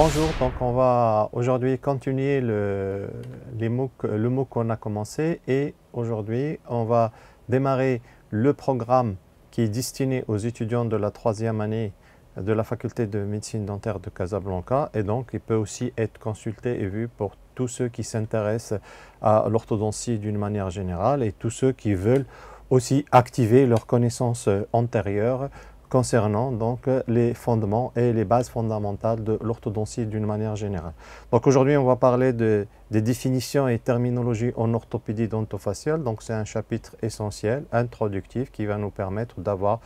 Bonjour, donc on va aujourd'hui continuer le mot qu'on a commencé et aujourd'hui on va démarrer le programme qui est destiné aux étudiants de la troisième année de la faculté de médecine dentaire de Casablanca et donc il peut aussi être consulté et vu pour tous ceux qui s'intéressent à l'orthodontie d'une manière générale et tous ceux qui veulent aussi activer leurs connaissances antérieures concernant donc les fondements et les bases fondamentales de l'orthodontie d'une manière générale. Donc aujourd'hui, on va parler des définitions et terminologies en orthopédie dentofaciale. Donc c'est un chapitre essentiel, introductif, qui va nous permettre d'avoir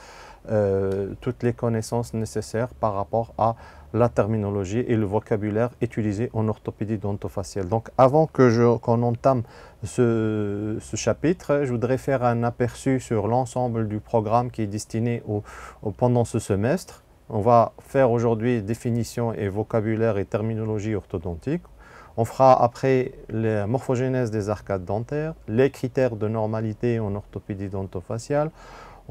toutes les connaissances nécessaires par rapport à la terminologie et le vocabulaire utilisé en orthopédie dentofaciale. Donc avant qu'on entame ce chapitre, je voudrais faire un aperçu sur l'ensemble du programme qui est destiné pendant ce semestre. On va faire aujourd'hui définition et vocabulaire et terminologie orthodontique. On fera après la morphogénèse des arcades dentaires, les critères de normalité en orthopédie dentofaciale.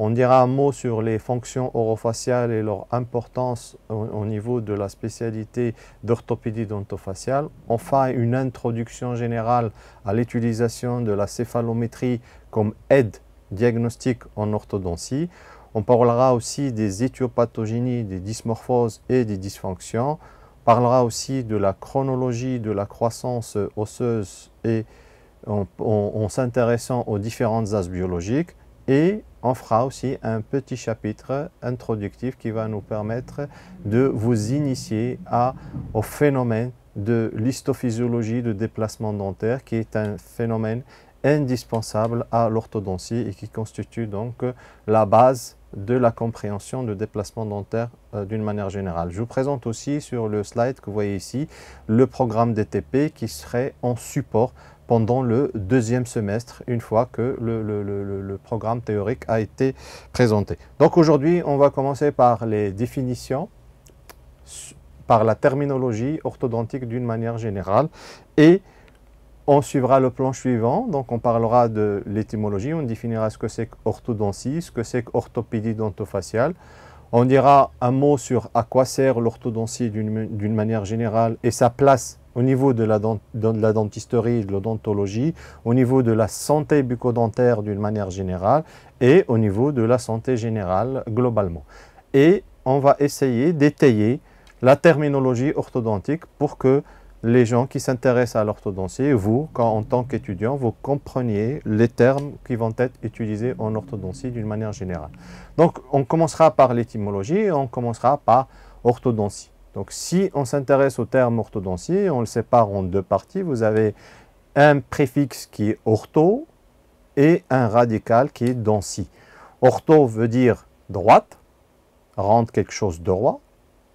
On dira un mot sur les fonctions orofaciales et leur importance au niveau de la spécialité d'orthopédie dentofaciale. On fera une introduction générale à l'utilisation de la céphalométrie comme aide diagnostique en orthodontie. On parlera aussi des éthiopathogénies, des dysmorphoses et des dysfonctions. On parlera aussi de la chronologie de la croissance osseuse et en s'intéressant aux différentes ases biologiques. Et on fera aussi un petit chapitre introductif qui va nous permettre de vous initier au phénomène de l'histophysiologie de déplacement dentaire, qui est un phénomène indispensable à l'orthodontie et qui constitue donc la base de la compréhension de déplacement dentaire d'une manière générale. Je vous présente aussi sur le slide que vous voyez ici le programme DTP qui serait en support pendant le deuxième semestre, une fois que le programme théorique a été présenté. Donc aujourd'hui, on va commencer par les définitions, par la terminologie orthodontique d'une manière générale, et on suivra le plan suivant. Donc on parlera de l'étymologie, on définira ce que c'est qu'orthodontie, ce que c'est qu'orthopédie dentofaciale. On dira un mot sur à quoi sert l'orthodontie d'une manière générale et sa place au niveau de la dentisterie et de l'odontologie, au niveau de la santé bucco-dentaire d'une manière générale et au niveau de la santé générale globalement. Et on va essayer d'étayer la terminologie orthodontique pour que les gens qui s'intéressent à l'orthodontie, vous, en tant qu'étudiant, vous compreniez les termes qui vont être utilisés en orthodontie d'une manière générale. Donc, on commencera par l'étymologie et on commencera par orthodontie. Donc, si on s'intéresse au terme orthodontie, on le sépare en deux parties. Vous avez un préfixe qui est ortho et un radical qui est dentie. Ortho veut dire droite, rendre quelque chose droit.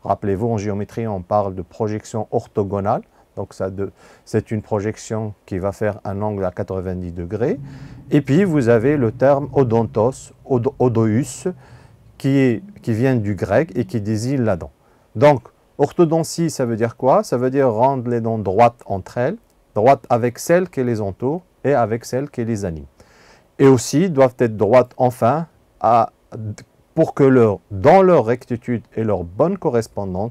Rappelez-vous, en géométrie, on parle de projection orthogonale. Donc, c'est une projection qui va faire un angle à 90 degrés. Et puis, vous avez le terme odontos, odoïus, qui vient du grec et qui désigne la dent. Donc, orthodontie, ça veut dire quoi? Ça veut dire rendre les dents droites entre elles, droites avec celles qui les entourent et avec celles qui les animent. Et aussi, doivent être droites enfin, pour que dans leur rectitude et leur bonne correspondance,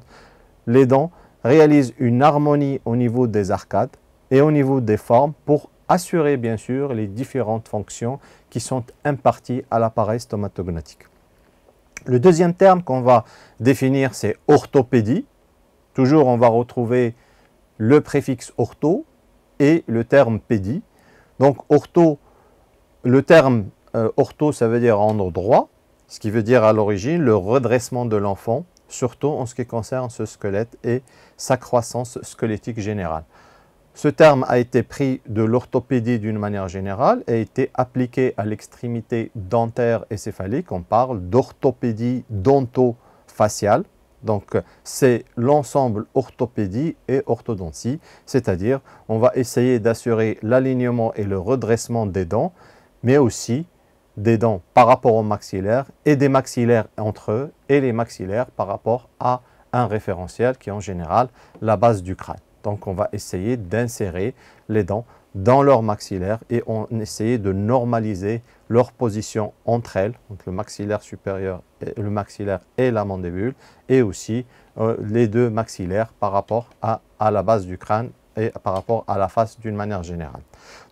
les dents réalisent une harmonie au niveau des arcades et au niveau des formes pour assurer bien sûr les différentes fonctions qui sont imparties à l'appareil stomatognatique. Le deuxième terme qu'on va définir, c'est orthopédie. Toujours, on va retrouver le préfixe ortho et le terme pédie. Donc, le terme ortho, ça veut dire rendre droit, ce qui veut dire à l'origine le redressement de l'enfant, surtout en ce qui concerne ce squelette et sa croissance squelettique générale. Ce terme a été pris de l'orthopédie d'une manière générale et a été appliqué à l'extrémité dentaire et céphalique. On parle d'orthopédie dentofaciale. Donc, c'est l'ensemble orthopédie et orthodontie, c'est-à-dire on va essayer d'assurer l'alignement et le redressement des dents, mais aussi des dents par rapport aux maxillaires et des maxillaires entre eux et les maxillaires par rapport à un référentiel qui est en général la base du crâne. Donc on va essayer d'insérer les dents dans leur maxillaire et on essayait de normaliser leur position entre elles, donc le maxillaire supérieur, le maxillaire et la mandibule, et aussi les deux maxillaires par rapport à la base du crâne et par rapport à la face d'une manière générale.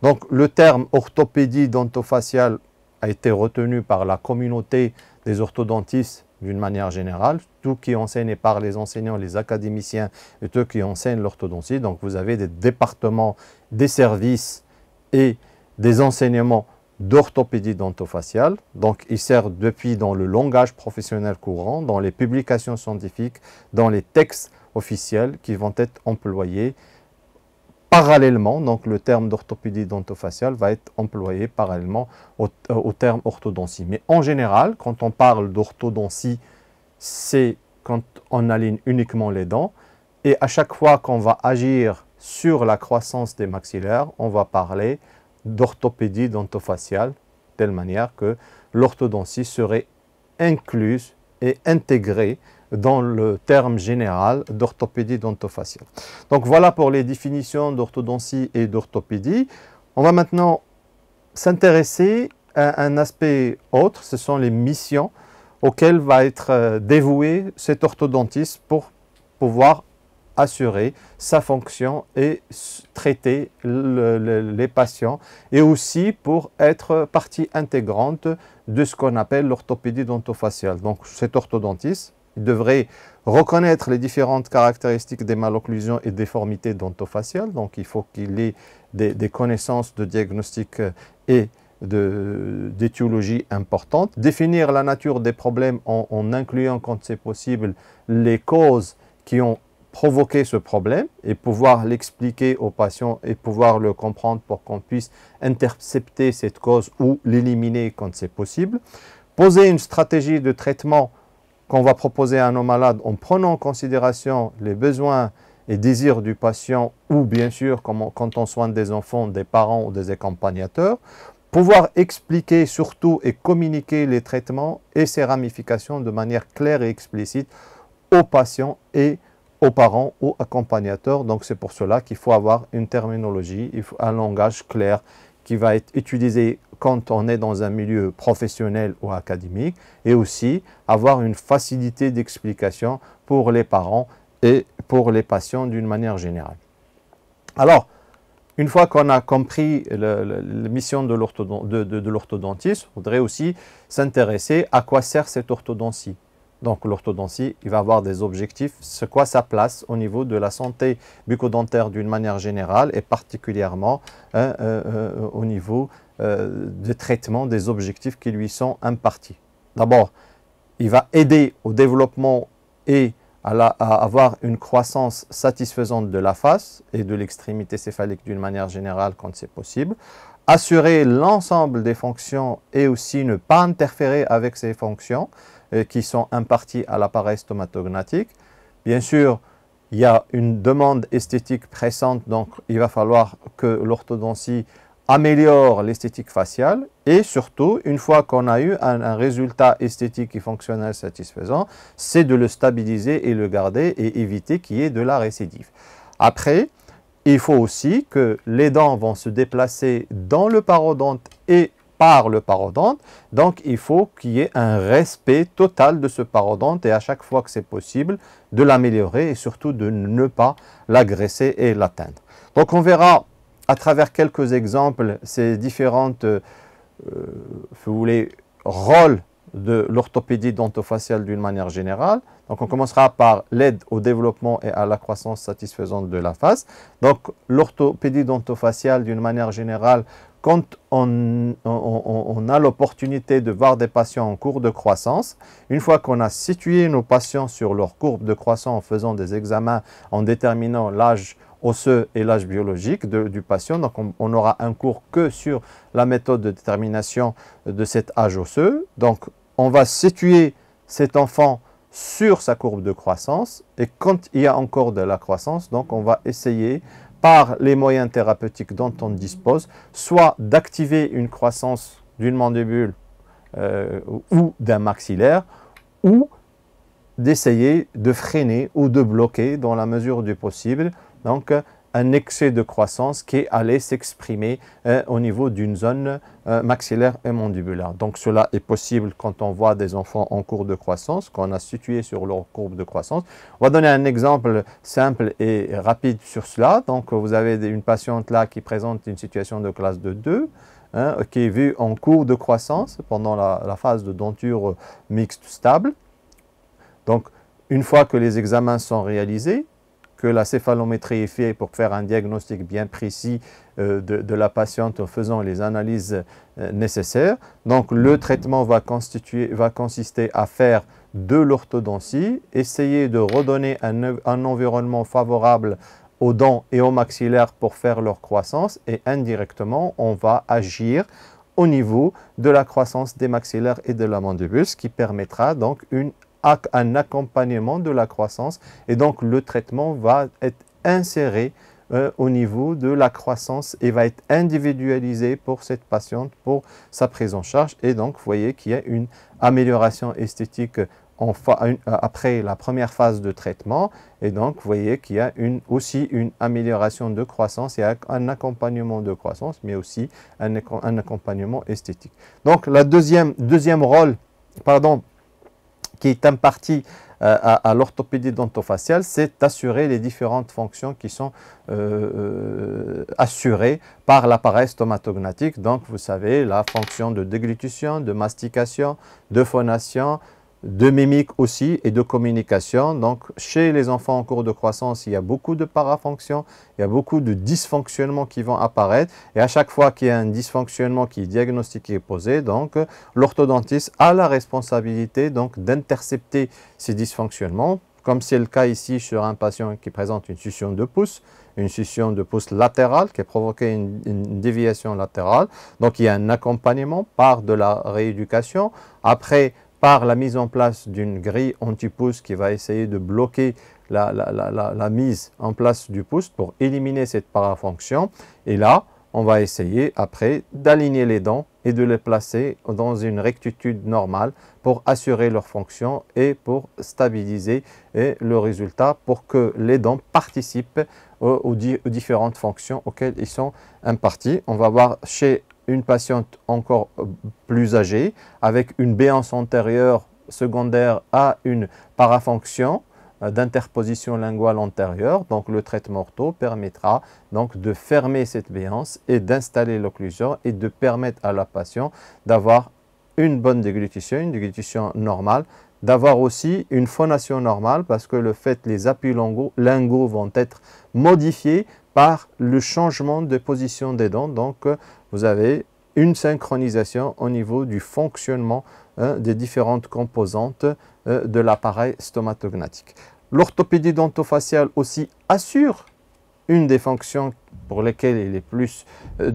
Donc le terme orthopédie dentofaciale a été retenu par la communauté des orthodontistes d'une manière générale, tout qui enseigne par les enseignants, les académiciens et ceux qui enseignent l'orthodontie. Donc vous avez des départements, des services et des enseignements d'orthopédie dentofaciale. Donc il sert depuis dans le langage professionnel courant, dans les publications scientifiques, dans les textes officiels qui vont être employés parallèlement. Donc le terme d'orthopédie dentofaciale va être employé parallèlement au terme orthodontie. Mais en général, quand on parle d'orthodontie, c'est quand on aligne uniquement les dents. Et à chaque fois qu'on va agir sur la croissance des maxillaires, on va parler d'orthopédie dentofaciale, de telle manière que l'orthodontie serait incluse et intégrée dans le terme général d'orthopédie dentofaciale. Donc voilà pour les définitions d'orthodontie et d'orthopédie. On va maintenant s'intéresser à un aspect autre, ce sont les missions auxquelles va être dévoué cet orthodontiste pour pouvoir assurer sa fonction et traiter les patients et aussi pour être partie intégrante de ce qu'on appelle l'orthopédie dentofaciale. Donc cet orthodontiste, il devrait reconnaître les différentes caractéristiques des malocclusions et déformités dentofaciales. Donc, il faut qu'il ait des connaissances de diagnostic et d'étiologie importantes. Définir la nature des problèmes en incluant, quand c'est possible, les causes qui ont provoqué ce problème et pouvoir l'expliquer aux patients et pouvoir le comprendre pour qu'on puisse intercepter cette cause ou l'éliminer quand c'est possible. Poser une stratégie de traitement qu'on va proposer à nos malades en prenant en considération les besoins et désirs du patient ou bien sûr quand on soigne des enfants, des parents ou des accompagnateurs, pouvoir expliquer surtout et communiquer les traitements et ses ramifications de manière claire et explicite aux patients et aux parents ou accompagnateurs. Donc c'est pour cela qu'il faut avoir une terminologie, un langage clair qui va être utilisé quand on est dans un milieu professionnel ou académique et aussi avoir une facilité d'explication pour les parents et pour les patients d'une manière générale. Alors, une fois qu'on a compris la mission de l'orthodontiste, il faudrait aussi s'intéresser à quoi sert cette orthodontie. Donc l'orthodontie, il va avoir des objectifs, c'est quoi sa place au niveau de la santé bucco-dentaire d'une manière générale et particulièrement au niveau du traitement des objectifs qui lui sont impartis. D'abord, il va aider au développement et à avoir une croissance satisfaisante de la face et de l'extrémité céphalique d'une manière générale quand c'est possible. Assurer l'ensemble des fonctions et aussi ne pas interférer avec ces fonctions qui sont imparties à l'appareil stomatognatique. Bien sûr, il y a une demande esthétique pressante, donc il va falloir que l'orthodontie améliore l'esthétique faciale et surtout, une fois qu'on a eu un résultat esthétique et fonctionnel satisfaisant, c'est de le stabiliser et le garder et éviter qu'il y ait de la récidive. Après, il faut aussi que les dents vont se déplacer dans le parodonte et par le parodonte, donc il faut qu'il y ait un respect total de ce parodonte et à chaque fois que c'est possible, de l'améliorer et surtout de ne pas l'agresser et l'atteindre. Donc on verra à travers quelques exemples ces différentes si vous voulez, rôles de l'orthopédie dentofaciale d'une manière générale. Donc on commencera par l'aide au développement et à la croissance satisfaisante de la face. Donc l'orthopédie dentofaciale d'une manière générale, quand on a l'opportunité de voir des patients en cours de croissance, une fois qu'on a situé nos patients sur leur courbe de croissance en faisant des examens, en déterminant l'âge osseux et l'âge biologique du patient, donc on n'aura un cours que sur la méthode de détermination de cet âge osseux. Donc on va situer cet enfant sur sa courbe de croissance et quand il y a encore de la croissance, donc on va essayer par les moyens thérapeutiques dont on dispose, soit d'activer une croissance d'une mandibule ou d'un maxillaire, ou d'essayer de freiner ou de bloquer dans la mesure du possible, donc un excès de croissance qui allait s'exprimer au niveau d'une zone maxillaire et mandibulaire. Donc cela est possible quand on voit des enfants en cours de croissance, qu'on a situé sur leur courbe de croissance. On va donner un exemple simple et rapide sur cela. Donc vous avez une patiente là qui présente une situation de classe de 2, qui est vue en cours de croissance pendant la phase de denture mixte stable. Donc une fois que les examens sont réalisés, que la céphalométrie est faite pour faire un diagnostic bien précis de la patiente en faisant les analyses nécessaires. Donc le traitement va consister à faire de l'orthodontie, essayer de redonner un environnement favorable aux dents et aux maxillaires pour faire leur croissance et indirectement on va agir au niveau de la croissance des maxillaires et de la mandibule, ce qui permettra donc un accompagnement de la croissance et donc le traitement va être inséré au niveau de la croissance et va être individualisé pour cette patiente pour sa prise en charge et donc vous voyez qu'il y a une amélioration esthétique après la première phase de traitement et donc vous voyez qu'il y a aussi une amélioration de croissance et un accompagnement de croissance mais aussi un accompagnement esthétique. Donc le deuxième rôle, qui est imparti à l'orthopédie dentofaciale, c'est d'assurer les différentes fonctions qui sont assurées par l'appareil stomatognatique. Donc, vous savez, la fonction de déglutition, de mastication, de phonation, de mimique aussi et de communication. Donc, chez les enfants en cours de croissance, il y a beaucoup de parafonctions, il y a beaucoup de dysfonctionnements qui vont apparaître. Et à chaque fois qu'il y a un dysfonctionnement qui est diagnostiqué et posé, donc l'orthodontiste a la responsabilité d'intercepter ces dysfonctionnements, comme c'est le cas ici sur un patient qui présente une succion de pouce latérale qui a provoqué une déviation latérale. Donc, il y a un accompagnement par de la rééducation. Après, par la mise en place d'une grille anti-pouce qui va essayer de bloquer la mise en place du pouce pour éliminer cette parafonction. Et là, on va essayer après d'aligner les dents et de les placer dans une rectitude normale pour assurer leur fonction et pour stabiliser le résultat pour que les dents participent aux différentes fonctions auxquelles ils sont impartis. On va voir chez une patiente encore plus âgée avec une béance antérieure secondaire à une parafonction d'interposition linguale antérieure. Donc le traitement ortho permettra donc de fermer cette béance et d'installer l'occlusion et de permettre à la patiente d'avoir une bonne déglutition, une déglutition normale, d'avoir aussi une phonation normale parce que le fait les appuis linguaux vont être modifiés par le changement de position des dents. Donc vous avez une synchronisation au niveau du fonctionnement des différentes composantes de l'appareil stomatognatique. L'orthopédie dentofaciale aussi assure une des fonctions pour lesquelles il est plus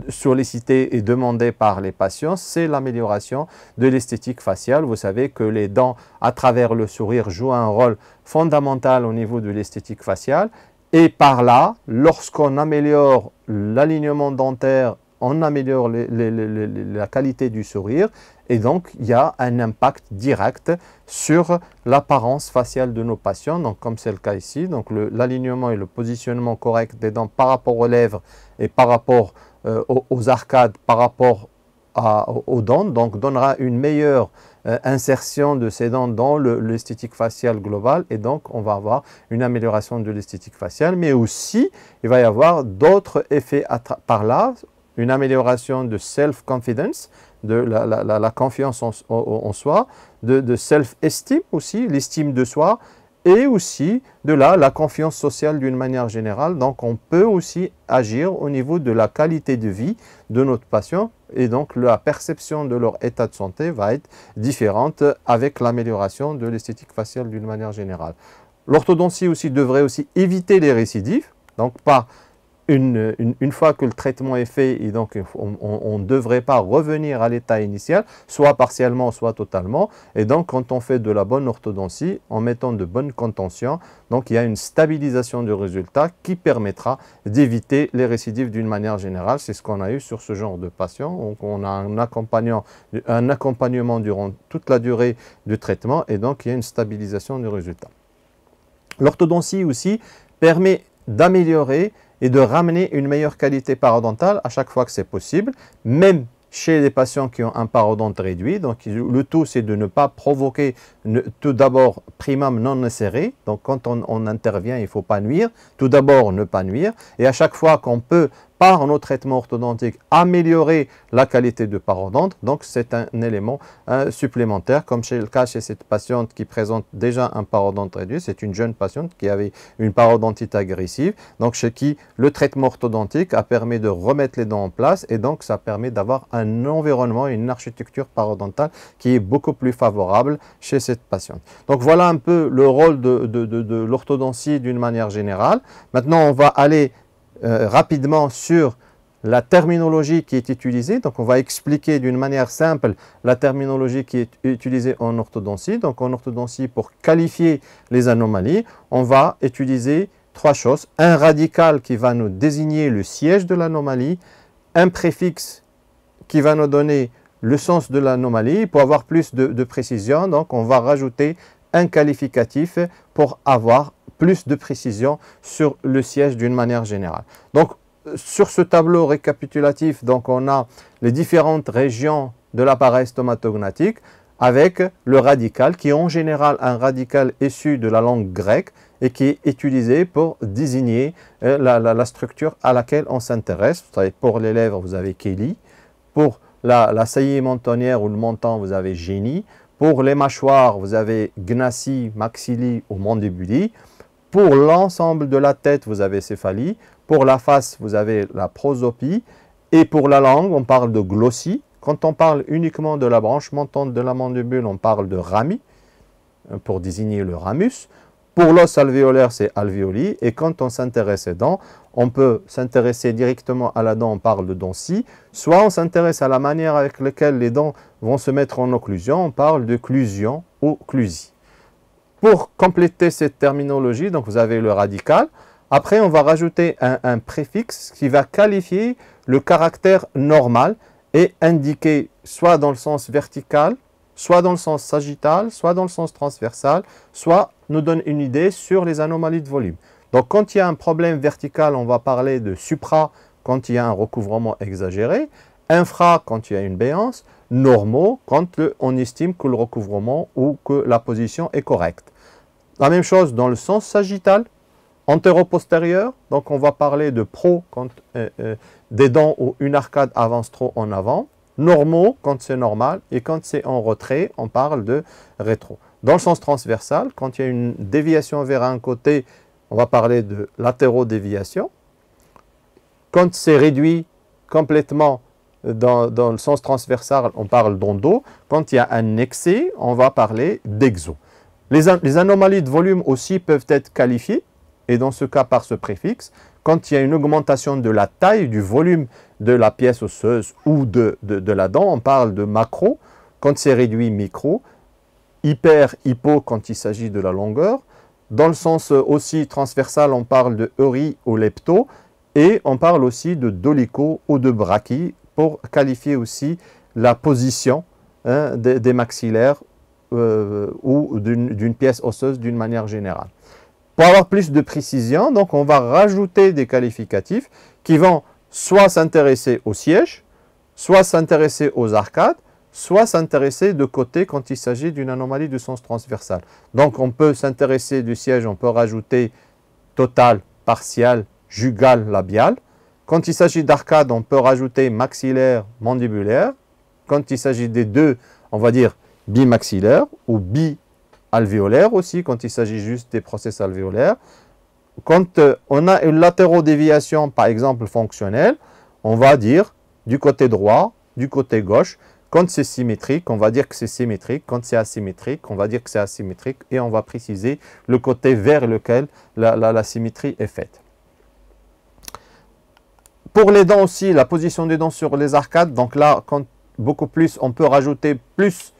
sollicité et demandé par les patients, c'est l'amélioration de l'esthétique faciale. Vous savez que les dents, à travers le sourire, jouent un rôle fondamental au niveau de l'esthétique faciale. Et par là, lorsqu'on améliore l'alignement dentaire, on améliore la qualité du sourire et donc il y a un impact direct sur l'apparence faciale de nos patients. Donc comme c'est le cas ici, donc l'alignement et le positionnement correct des dents par rapport aux lèvres et par rapport aux arcades, par rapport aux dents, donc donnera une meilleure insertion de ces dents dans l'esthétique faciale globale et donc on va avoir une amélioration de l'esthétique faciale, mais aussi il va y avoir d'autres effets par là, une amélioration de self-confidence, de la confiance en soi, de self-esteem aussi, l'estime de soi, et aussi de la confiance sociale d'une manière générale. Donc on peut aussi agir au niveau de la qualité de vie de notre patient et donc la perception de leur état de santé va être différente avec l'amélioration de l'esthétique faciale d'une manière générale. L'orthodontie aussi devrait aussi éviter les récidives, donc pas une fois que le traitement est fait, et donc on ne devrait pas revenir à l'état initial, soit partiellement, soit totalement. Et donc, quand on fait de la bonne orthodontie, en mettant de bonnes contentions, donc il y a une stabilisation du résultat qui permettra d'éviter les récidives d'une manière générale. C'est ce qu'on a eu sur ce genre de patient. Donc, on a un accompagnement durant toute la durée du traitement et donc il y a une stabilisation du résultat. L'orthodontie aussi permet d'améliorer et de ramener une meilleure qualité parodontale à chaque fois que c'est possible, même chez les patients qui ont un parodonte réduit. Donc le tout, c'est de ne pas provoquer tout d'abord primum non nocere. Donc quand on intervient, il ne faut pas nuire. Tout d'abord, ne pas nuire. Et à chaque fois qu'on peut, par nos traitements orthodontiques, améliorer la qualité de parodonte, donc c'est un élément supplémentaire, comme c'est le cas chez cette patiente qui présente déjà un parodonte réduit. C'est une jeune patiente qui avait une parodontite agressive, donc chez qui le traitement orthodontique a permis de remettre les dents en place, et donc ça permet d'avoir un environnement, une architecture parodontale qui est beaucoup plus favorable chez cette patiente. Donc voilà un peu le rôle de l'orthodontie d'une manière générale. Maintenant, on va aller rapidement sur la terminologie qui est utilisée. Donc on va expliquer d'une manière simple la terminologie qui est utilisée en orthodontie. Donc en orthodontie, pour qualifier les anomalies, on va utiliser trois choses. Un radical qui va nous désigner le siège de l'anomalie, un préfixe qui va nous donner le sens de l'anomalie. Pour avoir plus de précision, donc on va rajouter un qualificatif pour avoir plus de précision sur le siège d'une manière générale. Donc, sur ce tableau récapitulatif, donc, on a les différentes régions de l'appareil stomatognatique avec le radical, qui est en général un radical issu de la langue grecque et qui est utilisé pour désigner la structure à laquelle on s'intéresse. Pour les lèvres, vous avez Kelly. Pour la saillie mentonnière ou le menton, vous avez génie. Pour les mâchoires, vous avez gnassi, maxilli ou mandibuli. Pour l'ensemble de la tête, vous avez céphalie. Pour la face, vous avez la prosopie. Et pour la langue, on parle de glossie. Quand on parle uniquement de la branche montante de la mandibule, on parle de rami, pour désigner le ramus. Pour l'os alvéolaire, c'est alvéoli. Et quand on s'intéresse aux dents, on peut s'intéresser directement à la dent, on parle de dent-scie. Soit on s'intéresse à la manière avec laquelle les dents vont se mettre en occlusion, on parle de clusion ou clusie. Pour compléter cette terminologie, donc vous avez le radical. Après, on va rajouter un préfixe qui va qualifier le caractère normal et indiquer soit dans le sens vertical, soit dans le sens sagittal, soit dans le sens transversal, soit nous donne une idée sur les anomalies de volume. Donc, quand il y a un problème vertical, on va parler de supra quand il y a un recouvrement exagéré, infra quand il y a une béance, normaux quand on estime que le recouvrement ou que la position est correcte. La même chose dans le sens sagittal, antéro-postérieur, donc on va parler de pro quand des dents ou une arcade avance trop en avant, normaux quand c'est normal, et quand c'est en retrait, on parle de rétro. Dans le sens transversal, quand il y a une déviation vers un côté, on va parler de latéraux-déviation. Quand c'est réduit complètement dans le sens transversal, on parle d'endo. Quand il y a un excès, on va parler d'exo. Les anomalies de volume aussi peuvent être qualifiées, et dans ce cas par ce préfixe. Quand il y a une augmentation de la taille, du volume de la pièce osseuse ou de la dent, on parle de macro. Quand c'est réduit, micro. Hyper, hypo quand il s'agit de la longueur. Dans le sens aussi transversal, on parle de euri ou lepto. Et on parle aussi de dolicho ou de brachie pour qualifier aussi la position des maxillaires ou d'une pièce osseuse d'une manière générale. Pour avoir plus de précision, donc on va rajouter des qualificatifs qui vont soit s'intéresser au siège, soit s'intéresser aux arcades, soit s'intéresser de côté quand il s'agit d'une anomalie du sens transversal. Donc on peut s'intéresser du siège, on peut rajouter total, partial, jugal, labial. Quand il s'agit d'arcade, on peut rajouter maxillaire, mandibulaire. Quand il s'agit des deux, on va dire bimaxillaire ou bi-alvéolaire aussi, quand il s'agit juste des process alvéolaires. Quand on a une latérodéviation, par exemple fonctionnelle, on va dire du côté droit, du côté gauche. Quand c'est symétrique, on va dire que c'est symétrique. Quand c'est asymétrique, on va dire que c'est asymétrique. Et on va préciser le côté vers lequel la symétrie est faite. Pour les dents aussi, la position des dents sur les arcades. Donc là, beaucoup plus, on peut rajouter plus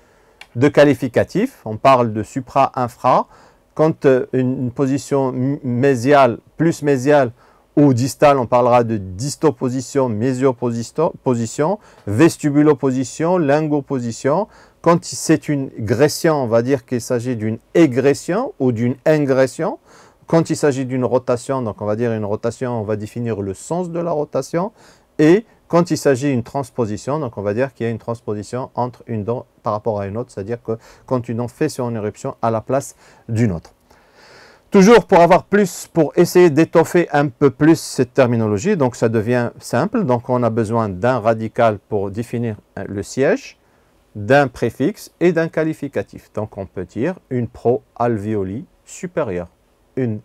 de qualificatifs. On parle de supra-infra. Quand une position mésiale, plus mésiale ou distale, on parlera de distoposition, mésioposition, vestibuloposition, lingoposition. Quand c'est une gression, on va dire qu'il s'agit d'une égression ou d'une ingression. Quand il s'agit d'une rotation, donc on va dire une rotation, on va définir le sens de la rotation. Et quand il s'agit d'une transposition, donc on va dire qu'il y a une transposition entre une dent par rapport à une autre, c'est-à-dire que quand une dent fait son éruption à la place d'une autre. Toujours pour avoir plus, pour essayer d'étoffer un peu plus cette terminologie, donc ça devient simple. Donc on a besoin d'un radical pour définir le siège, d'un préfixe et d'un qualificatif. Donc on peut dire une proalvéolie supérieure, une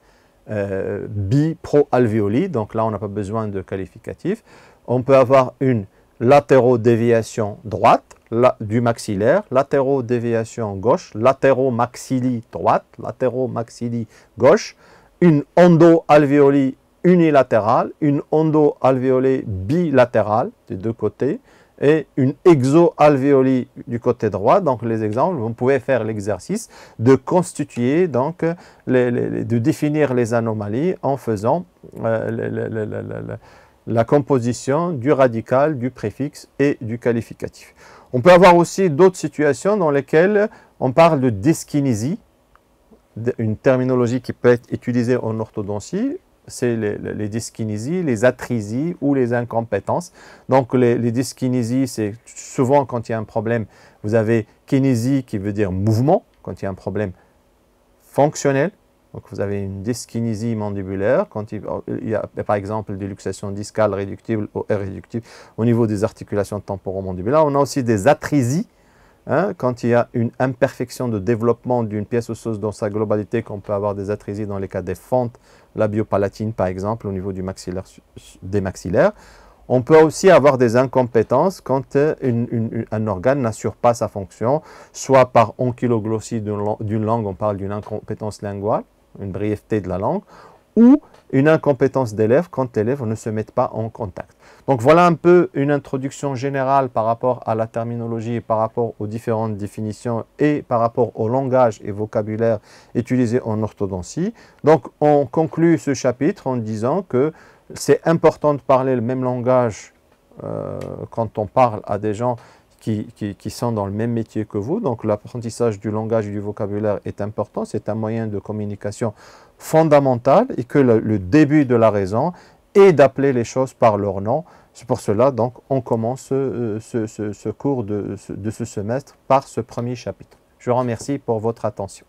biproalvéolie, donc là on n'a pas besoin de qualificatif. On peut avoir une latérodéviation droite du maxillaire, latérodéviation gauche, latéromaxillie droite, latéromaxillie gauche, une endoalvéolie unilatérale, une endoalvéolie bilatérale des deux côtés et une exoalvéolie du côté droit. Donc les exemples, vous pouvez faire l'exercice de constituer, donc de définir les anomalies en faisant la composition du radical, du préfixe et du qualificatif. On peut avoir aussi d'autres situations dans lesquelles on parle de dyskinésie, une terminologie qui peut être utilisée en orthodontie, c'est les dyskinésies, les atrésies ou les incompétences. Donc les dyskinésies, c'est souvent quand il y a un problème, vous avez kinésie qui veut dire mouvement, quand il y a un problème fonctionnel. Donc vous avez une dyskinésie mandibulaire, quand il y a par exemple des luxations discales réductibles ou irréductibles au niveau des articulations temporomandibulaires. On a aussi des atrésies, quand il y a une imperfection de développement d'une pièce osseuse dans sa globalité, qu'on peut avoir des atrésies dans les cas des fentes labiopalatines par exemple au niveau du maxillaire, des maxillaires. On peut aussi avoir des incompétences quand un organe n'assure pas sa fonction, soit par ankyloglossie d'une langue, on parle d'une incompétence linguale, une brièveté de la langue, ou une incompétence des lèvres quand les lèvres ne se mettent pas en contact. Donc voilà un peu une introduction générale par rapport à la terminologie et par rapport aux différentes définitions et par rapport au langage et vocabulaire utilisé en orthodontie. Donc on conclut ce chapitre en disant que c'est important de parler le même langage quand on parle à des gens qui sont dans le même métier que vous. Donc l'apprentissage du langage et du vocabulaire est important. C'est un moyen de communication fondamental et que le début de la raison est d'appeler les choses par leur nom. C'est pour cela donc on commence ce cours de ce semestre par ce premier chapitre. Je vous remercie pour votre attention.